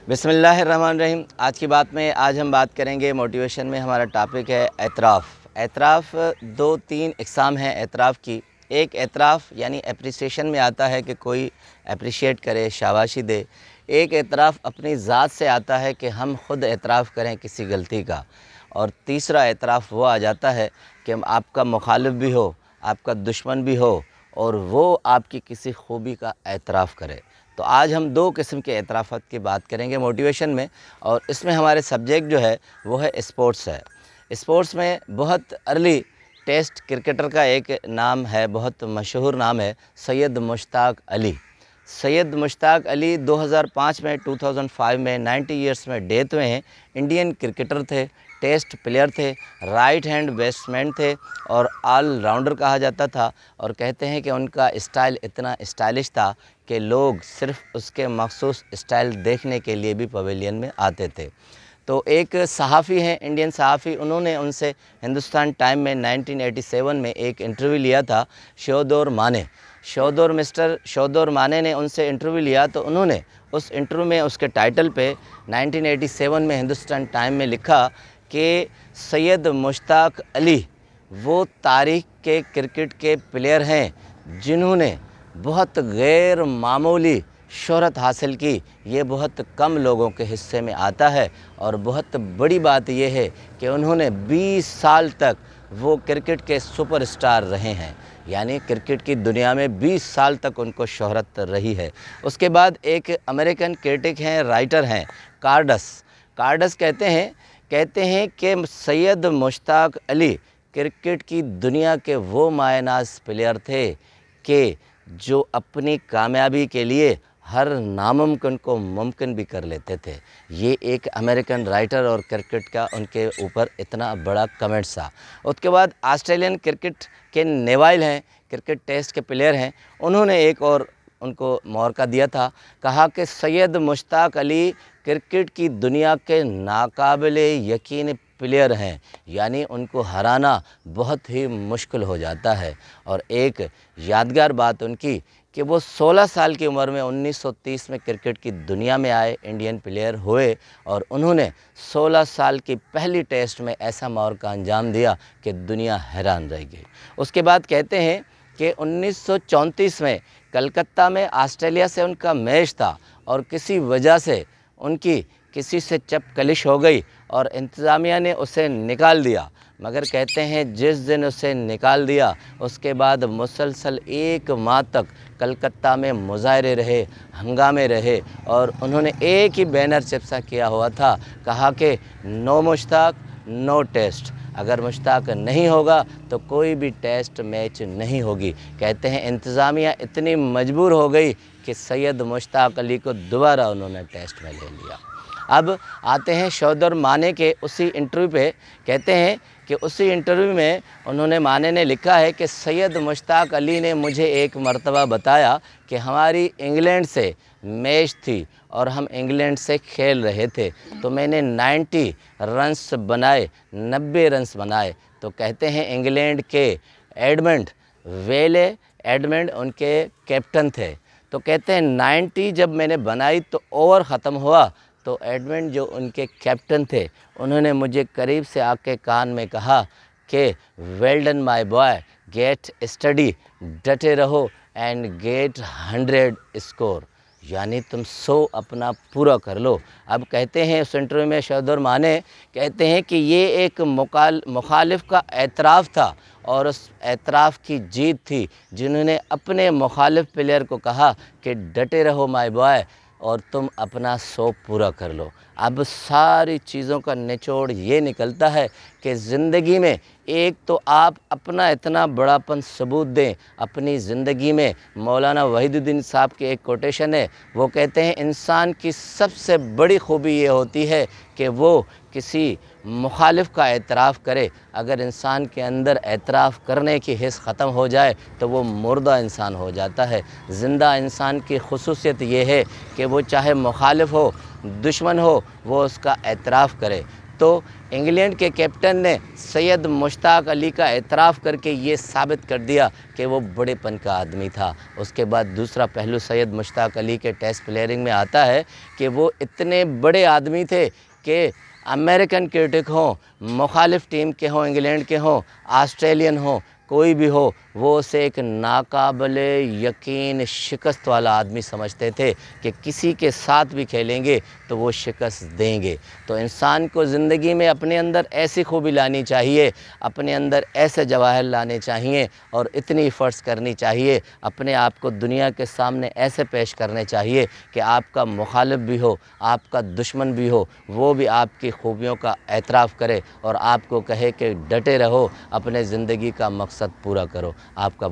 बिस्मिल्लाहिर्रहमानिर्रहीम। आज की बात में आज हम बात करेंगे मोटिवेशन में। हमारा टॉपिक है एतराफ़। एतराफ़ दो तीन इक़साम हैं एतराफ़ की। एक एतराफ़ यानी एप्रिसिएशन में आता है कि कोई एप्रिशिएट करे, शाबाशी दे। एक एतराफ़ अपनी ज़ात से आता है कि हम ख़ुद एतराफ़ करें किसी गलती का। और तीसरा एतराफ़ वो आ जाता है कि आपका मुखालिफ भी हो, आपका दुश्मन भी हो और वो आपकी किसी खूबी का एतराफ़ करे। तो आज हम दो किस्म के एतराफ़ात की बात करेंगे मोटिवेशन में, और इसमें हमारे सब्जेक्ट जो है वो है स्पोर्ट्स है। स्पोर्ट्स में बहुत अर्ली टेस्ट क्रिकेटर का एक नाम है, बहुत मशहूर नाम है, सैयद मुश्ताक अली। सैयद मुश्ताक अली 2005 में 2005 में 90 ईयर्स में डेथ हुए हैं। इंडियन क्रिकेटर थे, टेस्ट प्लेयर थे, राइट हैंड बैट्समैन थे और ऑल राउंडर कहा जाता था। और कहते हैं कि उनका स्टाइल इतना स्टाइलिश था कि लोग सिर्फ उसके मखसूस स्टाइल देखने के लिए भी पवेलियन में आते थे। तो एक सहाफ़ी हैं, इंडियन सहाफ़ी, उन्होंने उनसे हिंदुस्तान टाइम में 1987 में एक इंटरव्यू लिया था। मिस्टर शोदोर माने ने उनसे इंटरव्यू लिया, तो उन्होंने उस इंटरव्यू में उसके टाइटल पे 1987 में हिंदुस्तान टाइम में लिखा कि सैयद मुश्ताक अली वो तारीख़ के क्रिकेट के प्लेयर हैं जिन्होंने बहुत गैर मामूली शोहरत हासिल की। ये बहुत कम लोगों के हिस्से में आता है। और बहुत बड़ी बात यह है कि उन्होंने 20 साल तक वो क्रिकेट के सुपरस्टार रहे हैं, यानी क्रिकेट की दुनिया में 20 साल तक उनको शोहरत रही है। उसके बाद एक अमेरिकन क्रिटिक हैं, राइटर हैं, कार्डस कहते हैं कि सैयद मुश्ताक अली क्रिकेट की दुनिया के वो मायनाज़ प्लेयर थे कि जो अपनी कामयाबी के लिए हर नामुमकिन को मुमकिन भी कर लेते थे। ये एक अमेरिकन राइटर और क्रिकेट का उनके ऊपर इतना बड़ा कमेंट्स था। उसके बाद ऑस्ट्रेलियन क्रिकेट के नेवाइल हैं, क्रिकेट टेस्ट के प्लेयर हैं, उन्होंने एक और उनको मौका दिया था। कहा कि सैयद मुश्ताक अली क्रिकेट की दुनिया के नाकाबिले यकीन प्लेयर हैं, यानी उनको हराना बहुत ही मुश्किल हो जाता है। और एक यादगार बात उनकी कि वो 16 साल की उम्र में 1930 में क्रिकेट की दुनिया में आए, इंडियन प्लेयर हुए और उन्होंने 16 साल की पहली टेस्ट में ऐसा मौका अंजाम दिया कि दुनिया हैरान रह गई। उसके बाद कहते हैं कि 1934 में कलकत्ता में ऑस्ट्रेलिया से उनका मैच था और किसी वजह से उनकी किसी से चपकलिश हो गई और इंतज़ामिया ने उसे निकाल दिया। मगर कहते हैं जिस दिन उसे निकाल दिया उसके बाद मुसलसल 1 माह तक कलकत्ता में मुजाहरे रहे, हंगामे रहे और उन्होंने एक ही बैनर चिपसा किया हुआ था, कहा कि नो मुश्ताक नो टेस्ट। अगर मुश्ताक नहीं होगा तो कोई भी टेस्ट मैच नहीं होगी। कहते हैं इंतज़ामिया इतनी मजबूर हो गई कि सैयद मुश्ताक अली को दोबारा उन्होंने टेस्ट में ले लिया। अब आते हैं शोदोर माने के उसी इंटरव्यू पे। कहते हैं कि उसी इंटरव्यू में उन्होंने माने ने लिखा है कि सैयद मुश्ताक अली ने मुझे एक मर्तबा बताया कि हमारी इंग्लैंड से मैच थी और हम इंग्लैंड से खेल रहे थे, तो मैंने 90 रन्स बनाए, 90 रन्स बनाए। तो कहते हैं इंग्लैंड के एडमंड उनके कैप्टन थे। तो कहते हैं 90 जब मैंने बनाई तो ओवर ख़त्म हुआ तो एडमंड जो उनके कैप्टन थे उन्होंने मुझे करीब से आके कान में कहा कि well done my boy, get study, डटे रहो एंड गेट 100 स्कोर, यानी तुम 100 अपना पूरा कर लो। अब कहते हैं उस इंटरव्यू में शोदोर माने कहते हैं कि ये एक मुखालिफ का एतराफ़ था और उस एतराफ़ की जीत थी, जिन्होंने अपने मुखालिफ प्लेयर को कहा कि डटे रहो माय बॉय और तुम अपना 100 पूरा कर लो। अब सारी चीज़ों का निचोड़ ये निकलता है कि ज़िंदगी में एक तो आप अपना इतना बड़ापन सबूत दें अपनी ज़िंदगी में। मौलाना वहीदुद्दीन साहब की एक कोटेशन है, वो कहते हैं इंसान की सबसे बड़ी खूबी ये होती है कि वो किसी मुखालिफ का एतराफ़ करे। अगर इंसान के अंदर एतराफ़ करने की हिस्स ख़त्म हो जाए तो वो मुर्दा इंसान हो जाता है। ज़िंदा इंसान की खुसूसियत ये है कि वो चाहे मुखालिफ हो, दुश्मन हो, वो उसका एतराफ़ करे। तो इंग्लैंड के कैप्टन ने सैयद मुश्ताक अली का एतराफ़ करके ये साबित कर दिया कि वो बड़ेपन का आदमी था। उसके बाद दूसरा पहलू सैयद मुश्ताक अली के टेस्ट प्लेयरिंग में आता है कि वो इतने बड़े आदमी थे कि अमेरिकन क्रिटिक हों, मुखालिफ टीम के हों, इंग्लैंड के हों, ऑस्ट्रेलियन हों, कोई भी हो, वो उसे एक नाकाबिले यकीन शिकस्त वाला आदमी समझते थे कि किसी के साथ भी खेलेंगे तो वो शिकस्त देंगे। तो इंसान को ज़िंदगी में अपने अंदर ऐसी खूबी लानी चाहिए, अपने अंदर ऐसे जवाहर लाने चाहिए और इतनी फ़र्ज़ करनी चाहिए, अपने आप को दुनिया के सामने ऐसे पेश करने चाहिए कि आपका मुखालिफ भी हो, आपका दुश्मन भी हो, वो भी आपकी खूबियों का एतराफ़ करे और आपको कहे कि डटे रहो, अपने ज़िंदगी का मकसद पूरा करो। आपका